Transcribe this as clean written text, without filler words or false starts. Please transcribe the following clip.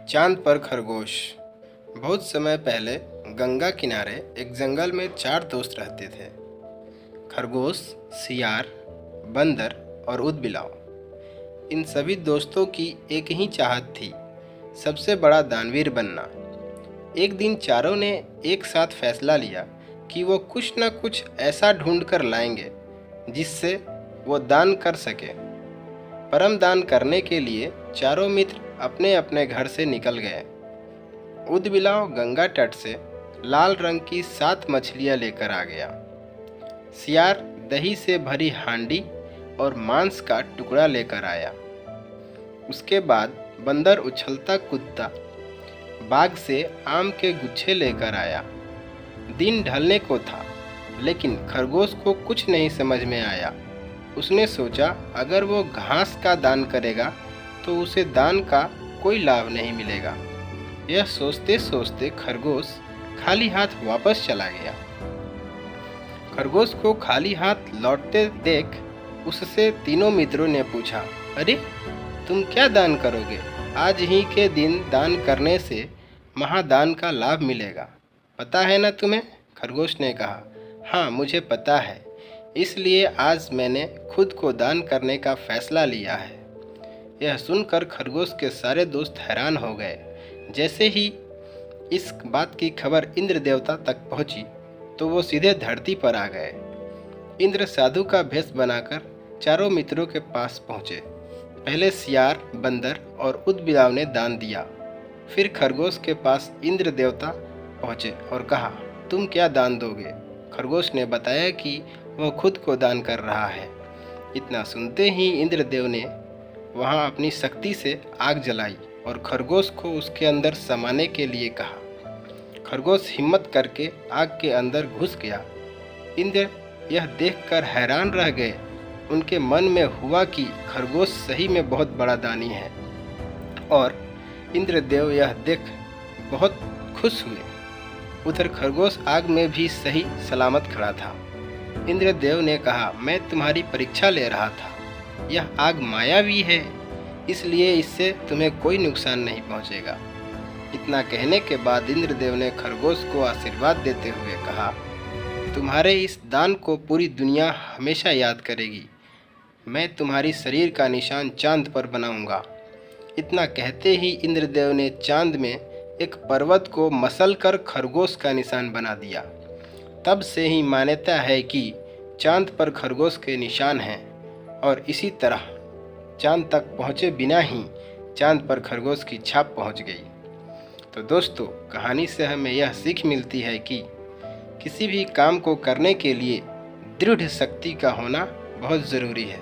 चांद पर खरगोश। बहुत समय पहले गंगा किनारे एक जंगल में 4 दोस्त रहते थे। खरगोश, सियार, बंदर और ऊदबिलाव। इन सभी दोस्तों की एक ही चाहत थी, सबसे बड़ा दानवीर बनना। एक दिन चारों ने एक साथ फैसला लिया कि वो कुछ न कुछ ऐसा ढूंढ कर लाएंगे जिससे वो दान कर सके। परम दान करने के लिए चारों मित्र अपने अपने घर से निकल गए। ऊदबिलाव गंगा तट से लाल रंग की 7 मछलियां लेकर आ गया। सियार दही से भरी हांडी और मांस का टुकड़ा लेकर आया। उसके बाद बंदर उछलता कूदता बाग से आम के गुच्छे लेकर आया। दिन ढलने को था, लेकिन खरगोश को कुछ नहीं समझ में आया। उसने सोचा अगर वो घास का दान करेगा तो उसे दान का कोई लाभ नहीं मिलेगा। यह सोचते सोचते खरगोश खाली हाथ वापस चला गया। खरगोश को खाली हाथ लौटते देख उससे तीनों मित्रों ने पूछा, अरे तुम क्या दान करोगे? आज ही के दिन दान करने से महादान का लाभ मिलेगा, पता है ना तुम्हें? खरगोश ने कहा, हाँ मुझे पता है, इसलिए आज मैंने खुद को दान करने का फैसला लिया है। यह सुनकर खरगोश के सारे दोस्त हैरान हो गए। जैसे ही इस बात की खबर इंद्र देवता तक पहुंची तो वो सीधे धरती पर आ गए। इंद्र साधु का भेष बनाकर चारों मित्रों के पास पहुंचे। पहले सियार, बंदर और ऊदबिलाव ने दान दिया। फिर खरगोश के पास इंद्र देवता पहुंचे और कहा, तुम क्या दान दोगे? खरगोश ने बताया कि वह खुद को दान कर रहा है। इतना सुनते ही इंद्रदेव ने वहां अपनी शक्ति से आग जलाई और खरगोश को उसके अंदर समाने के लिए कहा। खरगोश हिम्मत करके आग के अंदर घुस गया। इंद्र यह देखकर हैरान रह गए। उनके मन में हुआ कि खरगोश सही में बहुत बड़ा दानी है और इंद्रदेव यह देख बहुत खुश हुए। उधर खरगोश आग में भी सही सलामत खड़ा था। इंद्रदेव ने कहा, मैं तुम्हारी परीक्षा ले रहा था। यह आग मायावी है, इसलिए इससे तुम्हें कोई नुकसान नहीं पहुंचेगा। इतना कहने के बाद इंद्रदेव ने खरगोश को आशीर्वाद देते हुए कहा, तुम्हारे इस दान को पूरी दुनिया हमेशा याद करेगी। मैं तुम्हारी शरीर का निशान चांद पर बनाऊंगा। इतना कहते ही इंद्रदेव ने चांद में एक पर्वत को मसल कर खरगोश का निशान बना दिया। तब से ही मान्यता है कि चांद पर खरगोश के निशान हैं और इसी तरह चांद तक पहुँचे बिना ही चांद पर खरगोश की छाप पहुँच गई। तो दोस्तों, कहानी से हमें यह सीख मिलती है कि किसी भी काम को करने के लिए दृढ़ शक्ति का होना बहुत ज़रूरी है।